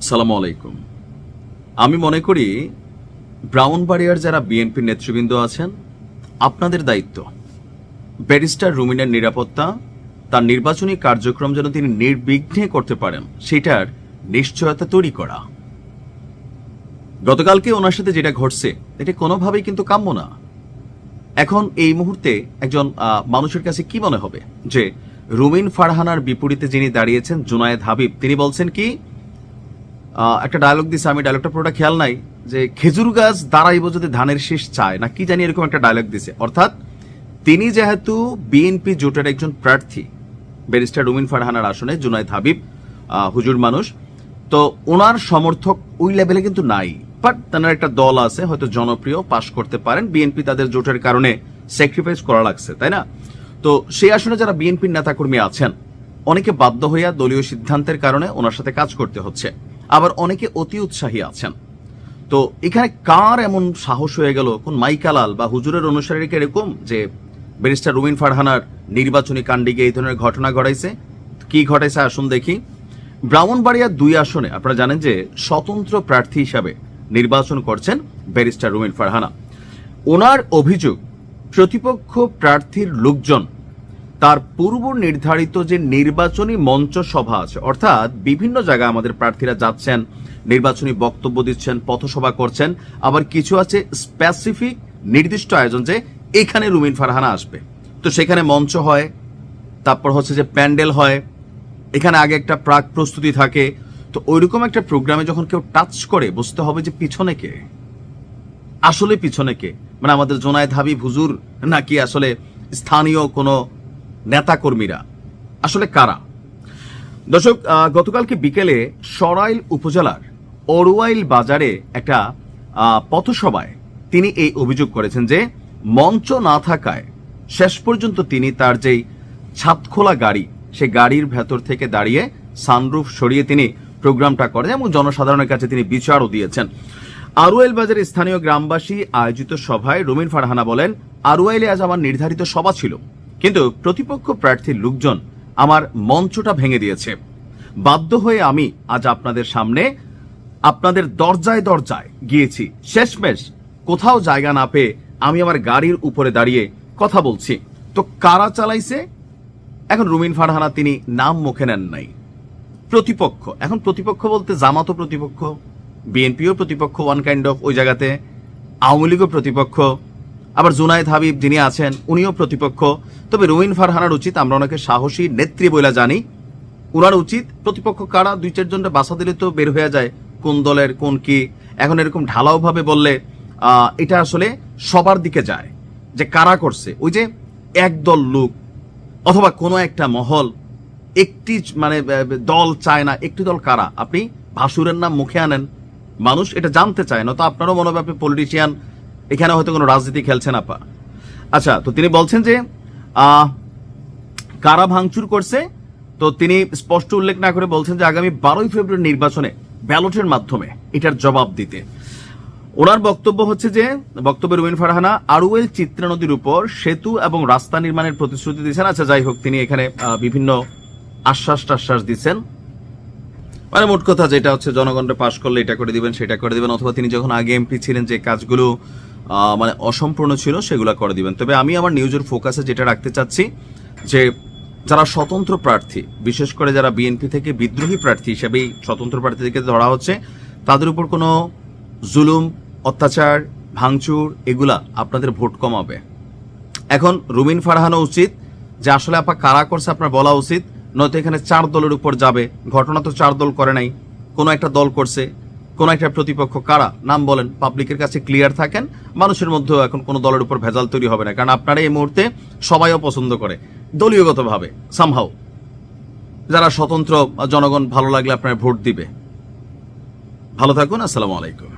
সালামু আলাইকুম। আমি মনে করি ব্রাহ্মণবাড়িয়ার যারা বিএনপি নেতৃবৃন্দ আছেন, আপনাদের দায়িত্ব ব্যারিস্টার রুমিনের নিরাপত্তা, তার নির্বাচনী কার্যক্রম যেন তিনি নির্বিঘ্নে করতে পারেন সেটার নিশ্চয়তা তৈরি করা। গতকালকে ওনার সাথে যেটা ঘটছে এটা কোনোভাবেই কিন্তু কাম্য না। এখন এই মুহূর্তে একজন মানুষের কাছে কি মনে হবে যে রুমিন ফারহানার বিপরীতে যিনি দাঁড়িয়েছেন জুনায়েদ হাবিব, তিনি বলছেন কি, একটা ডায়লগ দিছে, আমি ডায়লগটা পুরোটা খেয়াল নাই, যে খেজুর গাছ দাঁড়াইব যদি ধানের শীষ চায় না কি জানি, এরকম একটা ডায়লগ দিছে। অর্থাৎ তিনি যেহেতু বিএনপি জোটের একজন প্রার্থী, ব্যারিস্টার রুমিন ফারহানার আসনে জুনায়েদ হাবিব হুজুর মানুষ, তো ওনার সমর্থক ওই লেভেলে কিন্তু নাই। বাট তার একটা দল আছে, হয়তো জনপ্রিয়, পাশ করতে পারেন, বিএনপি তাদের জোটের কারণে স্যাক্রিফাইস করা লাগছে, তাই না? তো সেই আসনে যারা বিএনপির নেতাকর্মী আছেন, অনেকে বাধ্য হইয়া দলীয় সিদ্ধান্তের কারণে ওনার সাথে কাজ করতে হচ্ছে, আবার অনেকে অতি উৎসাহী আছেন। তো এখানে কার এমন সাহস হয়ে গেল, কোন মাইকালাল বা হুজুরের অনুসারীকে এরকম যে ব্যারিস্টার রুমিন ফারহানার নির্বাচনী কাণ্ডে গিয়ে এই ধরনের ঘটনা ঘটাইছে? কি ঘটাইছে আসুন দেখি। ব্রাহ্মণবাড়িয়ার 2 আসনে আপনারা জানেন যে স্বতন্ত্র প্রার্থী হিসাবে নির্বাচন করছেন ব্যারিস্টার রুমিন ফারহানা। ওনার অভিযোগ, প্রতিপক্ষ প্রার্থীর লোকজন তার পূর্ব নির্ধারিত যে নির্বাচনী মঞ্চ সভা আছে, অর্থাৎ বিভিন্ন জায়গায় আমাদের প্রার্থীরা যাচ্ছেন, নির্বাচনী বক্তব্য দিচ্ছেন, পথসভা করছেন, আবার কিছু আছে স্পেসিফিক নির্দিষ্ট আয়োজন যে এখানে রুমিন ফারহানা আসবে, তো সেখানে মঞ্চ হয়, তারপর হচ্ছে যে প্যান্ডেল হয়, এখানে আগে একটা প্রাক প্রস্তুতি থাকে। তো ওইরকম একটা প্রোগ্রামে যখন কেউ টাচ করে, বুঝতে হবে যে পিছনে কে, আসলে পিছনে কে, মানে আমাদের জুনায়েদ হাবিব হুজুর নাকি আসলে স্থানীয় কোনো নেতাকর্মীরা, আসলে কারা? দর্শক, গতকালকে বিকেলে সরাইল উপজেলার অরুয়াইল বাজারে একটা পথসভায় তিনি এই অভিযোগ করেছেন যে মঞ্চ না থাকায় শেষ পর্যন্ত তিনি তার যেই ছাদখোলা গাড়ি, সেই গাড়ির ভেতর থেকে দাঁড়িয়ে সানরুফ সরিয়ে তিনি প্রোগ্রামটা করেন এবং জনসাধারণের কাছে তিনি বিচারও দিয়েছেন। আরুয়াইল বাজারে স্থানীয় গ্রামবাসী আয়োজিত সভায় রুমিন ফারহানা বলেন, আরুয়াইলে আজ আমার নির্ধারিত সভা ছিল, কিন্তু প্রতিপক্ষ প্রার্থীর লোকজন আমার মঞ্চটা ভেঙে দিয়েছে। বাধ্য হয়ে আমি আজ আপনাদের সামনে, আপনাদের দরজায় দরজায় গিয়েছি, শেষমেশ কোথাও জায়গা না পেয়ে আমি আমার গাড়ির উপরে দাঁড়িয়ে কথা বলছি। তো কারা চালাইছে? এখন রুমিন ফারহানা তিনি নাম মুখে নেন নাই। প্রতিপক্ষ, এখন প্রতিপক্ষ বলতে জামাতও প্রতিপক্ষ, বিএনপিও প্রতিপক্ষ, ওয়ান কাইন্ড অফ, ওই জায়গাতে আওয়ামী লীগও প্রতিপক্ষ, আবার জুনায়েদ হাবিব যিনি আছেন উনিও প্রতিপক্ষ। তবে রুমিন ফারহানার উচিত, আমরা ওনাকে সাহসী নেত্রী বলে জানি, ওনার উচিত প্রতিপক্ষ কারা 2-4 জনটা বাসা দিলে তো বের হয়ে যায় কোন দলের কোন কি। এখন এরকম ঢালাও ভাবে বললে এটা আসলে সবার দিকে যায় যে কারা করছে। ওই যে একদল লোক অথবা কোনো একটা মহল, একটি মানে দল চায় না, একটি দল কারা, আপনি ভাসুরের নাম মুখে আনেন, মানুষ এটা জানতে চায় না। তো আপনারও মনোভাবে পলিটিশিয়ান, এখানে হয়তো কোনো রাজনীতি খেলছেন আপা। আচ্ছা, তো তিনি বলছেন যে কারা ভাঙচুর করছে, তো তিনি স্পষ্ট উল্লেখ না করে বলছেন যে আগামী 12ই ফেব্রুয়ারি নির্বাচনে ব্যালটের মাধ্যমে এটার জবাব দিতে। ওনার বক্তব্য হচ্ছে যে, বক্তব্যে রুমিন ফারহানা আরুয়াইল চিত্রা নদীর উপর সেতু এবং রাস্তা নির্মাণের প্রতিশ্রুতি দিচ্ছেন। আচ্ছা, যাই হোক, তিনি এখানে বিভিন্ন আশ্বাস দিচ্ছেন, মানে মোট কথা যেটা হচ্ছে জনগণকে পাশ করলে এটা করে দিবেন, সেটা করে দিবেন, অথবা তিনি যখন আগে এমপি ছিলেন যে কাজগুলো মানে অসম্পূর্ণ ছিল সেগুলো করে দিবেন। তবে আমি আমার নিউজের ফোকাসে যেটা রাখতে চাচ্ছি যে যারা স্বতন্ত্র প্রার্থী, বিশেষ করে যারা বিএনপি থেকে বিদ্রোহী প্রার্থী হিসেবেই স্বতন্ত্র প্রার্থী থেকে ধরা হচ্ছে, তাদের উপর কোনো জুলুম, অত্যাচার, ভাঙচুর এগুলা আপনাদের ভোট কমাবে। এখন রুমিন ফারহানা উচিত যে আসলে আপা কারা করছে আপনার বলা উচিত, নয়তো এখানে 4 দলের উপর যাবে। ঘটনা তো 4 দল করে নাই, কোনো একটা দল করছে, কোনো একটা প্রতিপক্ষ, কারা নাম বলেন, পাবলিকের কাছে ক্লিয়ার থাকেন, মানুষের মধ্যেও এখন কোনো দলের উপর ভেজাল তৈরি হবে না। কারণ আপনারা এই মুহূর্তে সবাইও পছন্দ করে দলীয়গতভাবে সামহাও, যারা স্বতন্ত্র, জনগণ ভালো লাগলে আপনার ভোট দিবে। ভালো থাকুন, আসসালামু আলাইকুম।